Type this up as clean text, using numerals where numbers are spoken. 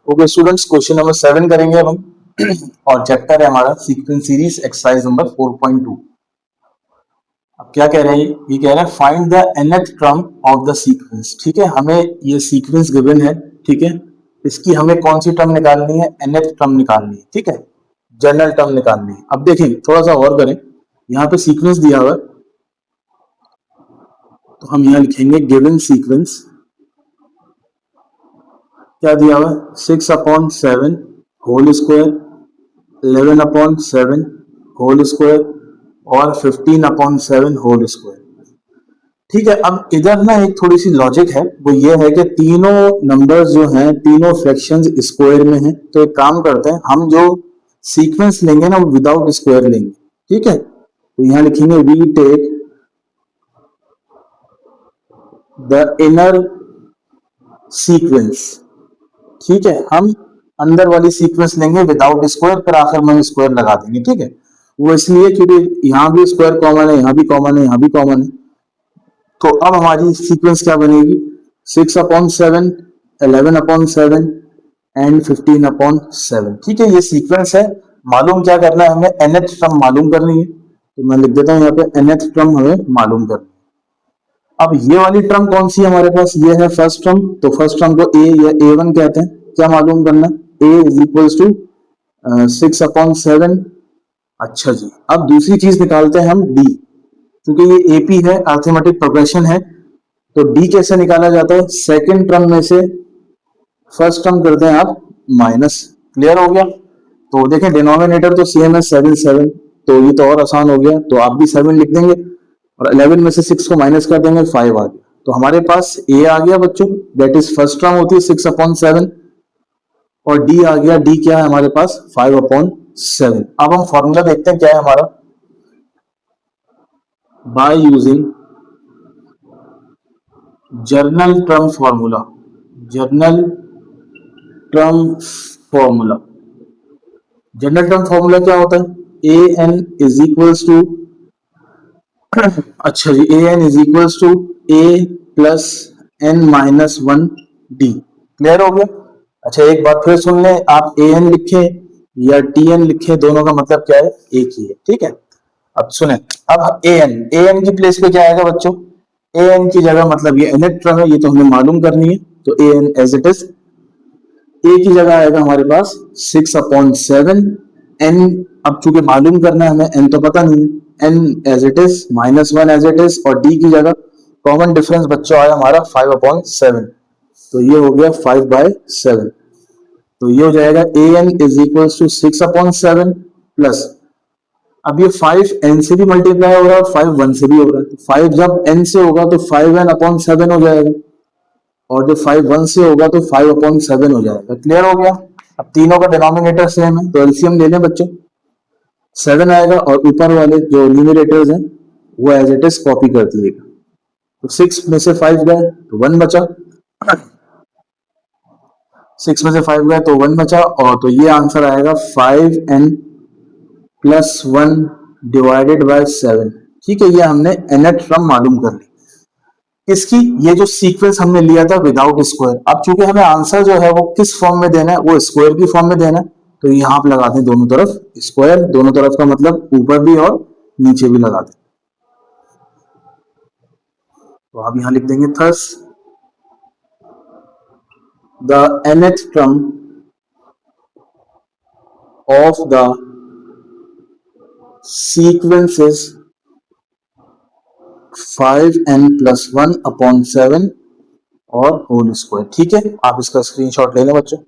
Okay students, question number 7 करेंगे अब हम और चैप्टर है हमारा सीक्वेंस सीरीज एक्सरसाइज नंबर 4.2। अब क्या कह रहे हैं, ये कह रहे हैं find the nth term of the sequence. ठीक है, हमें ये सीक्वेंस गिवन है। ठीक है, इसकी हमें कौन सी टर्म निकालनी है? nth टर्म निकालनी है। ठीक है, जनरल टर्म निकालनी है। अब देखिए थोड़ा सा और करें, यहाँ पे सीक्वेंस दिया हुआ है तो हम यहाँ लिखेंगे गिवन सीक्वेंस। क्या दिया हुआ है? 6/7 होल स्क्वायर, 11/7 होल स्क्वायर और 15/7 होल स्क्वायर। ठीक है, अब इधर ना एक थोड़ी सी लॉजिक है, वो ये है कि तीनों नंबर्स जो हैं तीनों फ्रैक्शंस स्क्वायर में हैं। तो एक काम करते हैं, हम जो सीक्वेंस लेंगे ना वो विदाउट स्क्वायर लेंगे। ठीक है, तो यहां लिखेंगे we take the inner sequence. ठीक है, हम अंदर वाली सीक्वेंस लेंगे विदाउट स्क्वायर, फिर आखिर में स्क्वायर लगा देंगे। ठीक है, वो इसलिए क्योंकि यहाँ भी स्क्वायर कॉमन है, यहाँ भी कॉमन है, यहाँ भी कॉमन है। तो अब हमारी सीक्वेंस क्या बनेगी? 6/7, 11/7 एंड 15/7। ठीक है, ये सीक्वेंस है। मालूम क्या करना है हमें? nth टर्म मालूम करनी है। तो मैं लिख देता हूं यहाँ पे nth टर्म हमें मालूम करनी है। अब ये वाली टर्म कौन सी है हमारे पास? ये है फर्स्ट टर्म। तो फर्स्ट टर्म को a या a1 कहते हैं। क्या मालूम करना? a is equals to 6/7। अच्छा जी, अब दूसरी चीज निकालते हैं हम d, क्योंकि ये एपी है, अर्थमेटिक प्रोग्रेशन है। तो डी कैसे निकाला जाता है? सेकंड टर्म में से फर्स्ट टर्म करते हैं आप माइनस। क्लियर हो गया? तो देखें डिनोमिनेटर तो सेम है 7/7, तो ये तो और आसान हो गया। तो आप भी 7 लिख देंगे और 11 में से 6 को माइनस कर देंगे, 5 आ गया। तो हमारे पास ए आ गया बच्चों, दैट इज फर्स्ट टर्म होती है 6/7 और डी आ गया। डी क्या है हमारे पास? 5/7। अब हम फॉर्मूला देखते हैं क्या है हमारा। by using general term formula. General term formula, general term formula क्या होता है? A n is equals to अच्छा जी, a n is equals to a plus n minus 1 d. Clear हो गया? अच्छा एक बात फिर सुन लें, आप ए एन लिखे या टी एन लिखे, दोनों का मतलब क्या है? एक ही है। ठीक है, अब सुने, अब ए एन की प्लेस पे क्या आएगा बच्चों? ए एन की जगह, मतलब ये nth टर्म है, ये तो हमें मालूम करनी है। तो A N as it is, ए की जगह आएगा हमारे पास 6/7। एन अब चूंकि मालूम करना है हमें, एन तो पता नहीं है, n as it is, -1 as it is, और डी की जगह कॉमन डिफरेंस बच्चों आया हमारा 5/7। तो ये हो गया 5/7। तो ये हो जाएगा a n is equal to 6/7 plus, अब ये 5 n से भी मल्टीप्लाई हो रहा है और 5 1 से भी हो रहा है। 5 जब n से होगा तो 5n/7 हो जाएगा, और जब 5 1 से होगा तो 5/7 हो जाएगा। क्लियर हो गया? अब तीनों का डिनोमिनेटर सेम है तो एलसीएम ले लें बच्चों, 7 आएगा और ऊपर वाले जो न्यूमरेटर्स हैं वो एज इट इज कॉपी कर दीजिएगा। तो 6 में से 5 गए तो 1 बचा, 6 में से 5 गए तो 1 बचा, और तो ये आंसर आएगा 5n प्लस 1 डिवाइडेड बाय 7। ठीक है, ये हमने nth टर्म मालूम कर ली इसकी। ये जो सीक्वेंस हमने लिया था विदाउट स्क्वायर, अब चूंकि हमें आंसर जो है वो किस फॉर्म में देना है? वो स्क्वायर की फॉर्म में देना है। तो यहां पर लगा दें दोनों तरफ स्क्वायर, दोनों तरफ का मतलब ऊपर भी और नीचे भी लगा दें। तो आप यहां लिख देंगे thus the nth term of the sequence is 5n+1/7 और होल स्क्वायर। ठीक है, आप इसका स्क्रीनशॉट ले लें बच्चों।